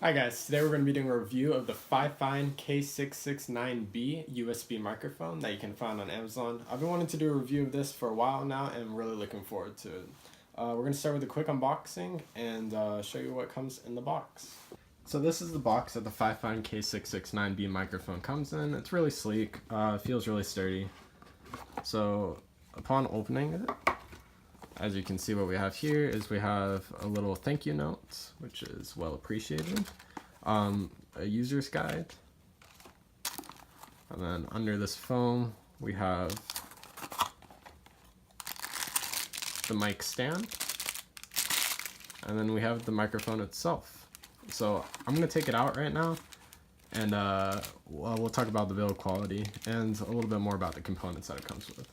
Hi guys, today we're going to be doing a review of the FiFine K669B USB microphone that you can find on Amazon. I've been wanting to do a review of this for a while now and I'm really looking forward to it. We're going to start with a quick unboxing and show you what comes in the box. So this is the box that the FiFine K669B microphone comes in. It's really sleek, feels really sturdy. So upon opening it, as you can see, what we have here is we have a little thank you note, which is well appreciated, a user's guide, and then under this foam we have the mic stand, and then we have the microphone itself. So I'm going to take it out right now, and we'll talk about the build quality and a little bit more about the components that it comes with.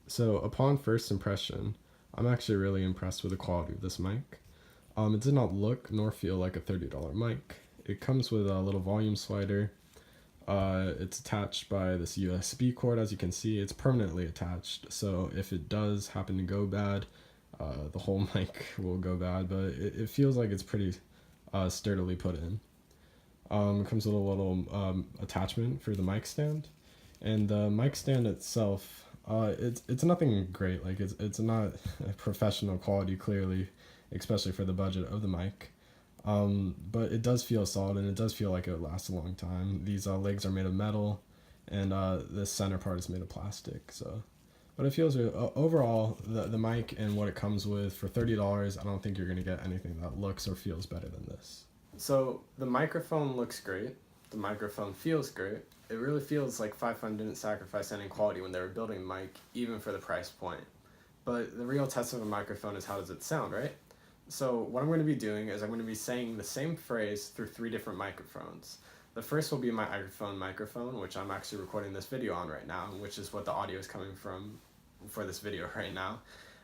So upon first impression, I'm actually really impressed with the quality of this mic. It did not look nor feel like a $30 mic. It comes with a little volume slider. It's attached by this USB cord. As you can see, it's permanently attached. So if it does happen to go bad, the whole mic will go bad, but it feels like it's pretty sturdily put in. It comes with a little attachment for the mic stand. And the mic stand itself, it's nothing great. Like it's not a professional quality, clearly, especially for the budget of the mic. But it does feel solid and it does feel like it would last a long time. These legs are made of metal, and this center part is made of plastic. So, but it feels overall the mic and what it comes with for $30. I don't think you're gonna get anything that looks or feels better than this. So the microphone looks great. The microphone feels great. It really feels like FiFine didn't sacrifice any quality when they were building the mic, even for the price point. But the real test of a microphone is how does it sound, right? So what I'm going to be doing is I'm going to be saying the same phrase through 3 different microphones. The first will be my iPhone microphone, which I'm actually recording this video on right now, which is what the audio is coming from for this video right now.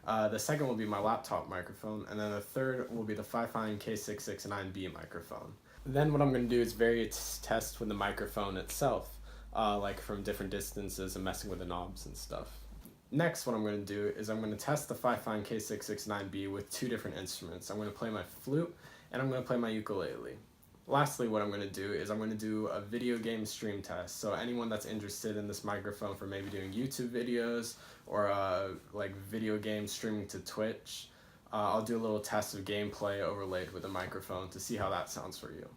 The second will be my laptop microphone, and then the third will be the FiFine K669B microphone. Then what I'm going to do is various tests with the microphone itself, like from different distances and messing with the knobs and stuff. Next, what I'm going to do is I'm going to test the FiFine K669B with 2 different instruments. I'm going to play my flute and I'm going to play my ukulele. Lastly, what I'm going to do is I'm going to do a video game stream test. So anyone that's interested in this microphone for maybe doing YouTube videos or like video game streaming to Twitch, I'll do a little test of gameplay overlaid with a microphone to see how that sounds for you.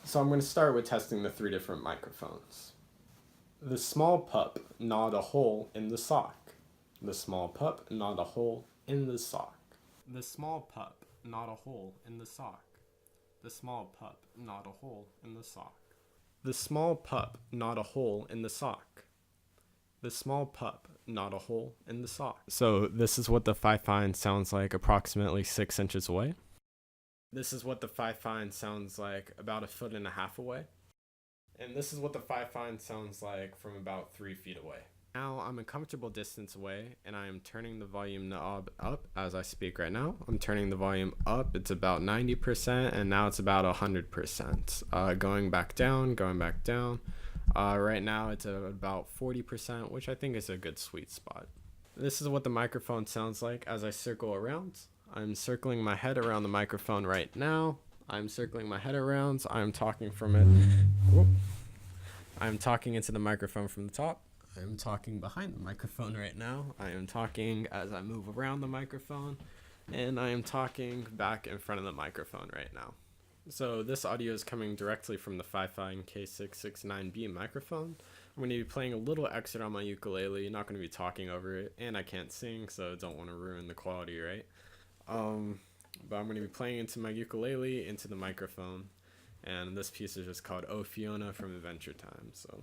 So I'm going to start with testing the 3 different microphones. The small pup gnawed a hole in the sock. The small pup gnawed a hole in the sock. The small pup gnawed a hole in the sock. The small pup gnawed a hole in the sock. The small pup gnawed a hole in the sock. The small pup gnawed a hole in the sock. So this is what the FiFine sounds like approximately 6 inches away. This is what the FiFine sounds like about 1.5 feet away. And this is what the FiFine sounds like from about 3 feet away. Now I'm a comfortable distance away and I am turning the volume knob up as I speak right now. I'm turning the volume up. It's about 90% and now it's about 100%. Going back down, going back down. Right now it's at about 40%, which I think is a good sweet spot. This is what the microphone sounds like as I circle around. I'm circling my head around the microphone right now. I'm circling my head around. I'm talking from it. Whoop. I'm talking into the microphone from the top. I'm talking behind the microphone right now. I am talking as I move around the microphone. And I am talking back in front of the microphone right now. So this audio is coming directly from the FiFine K669B microphone. I'm going to be playing a little excerpt on my ukulele, not going to be talking over it, and I can't sing, so don't want to ruin the quality, right? But I'm going to be playing into my ukulele, into the microphone, and this piece is just called Oh Fiona from Adventure Time, so...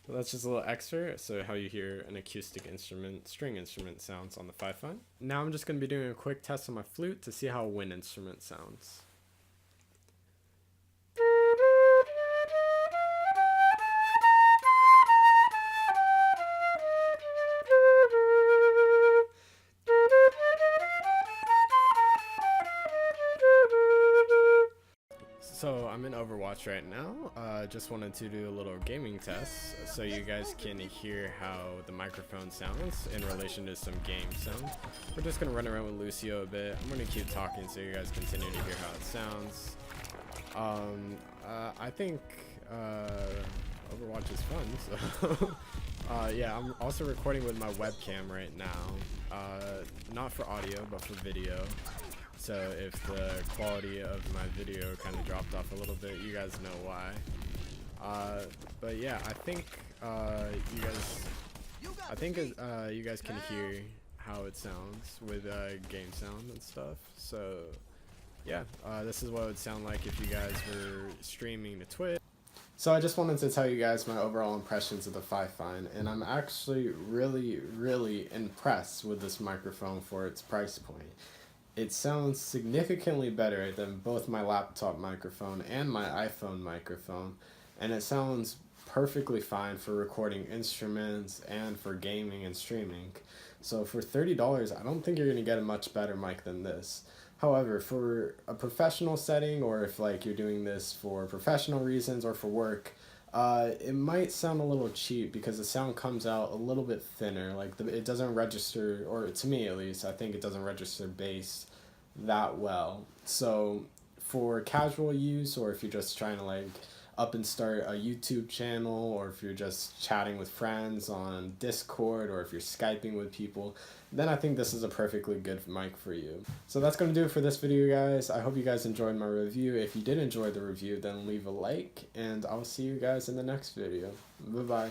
That's just a little extra, so how you hear an acoustic instrument, string instrument sounds on the FiFine. Now I'm just going to be doing a quick test on my flute to see how a wind instrument sounds. So I'm in Overwatch right now. Just wanted to do a little gaming test so you guys can hear how the microphone sounds in relation to some game sound. We're just gonna run around with Lucio a bit. I'm gonna keep talking so you guys continue to hear how it sounds. I think Overwatch is fun, so yeah, I'm also recording with my webcam right now. Not for audio, but for video. So if the quality of my video kind of dropped off a little bit, you guys know why. But yeah, I think you guys can hear how it sounds with game sound and stuff. So yeah, this is what it would sound like if you guys were streaming to Twitch. So I just wanted to tell you guys my overall impressions of the FiFine, and I'm actually really impressed with this microphone for its price point. It sounds significantly better than both my laptop microphone and my iPhone microphone, and it sounds perfectly fine for recording instruments and for gaming and streaming. So for $30, I don't think you're going to get a much better mic than this. However, for a professional setting, or if like you're doing this for professional reasons or for work, it might sound a little cheap because the sound comes out a little bit thinner. Like it doesn't register, or to me at least, I think it doesn't register bass that well. So for casual use, or if you're just trying to like up and start a YouTube channel, or if you're just chatting with friends on Discord, or if you're Skyping with people, then I think this is a perfectly good mic for you. So that's going to do it for this video, guys. I hope you guys enjoyed my review. If you did enjoy the review, then leave a like, and I'll see you guys in the next video. Bye-bye.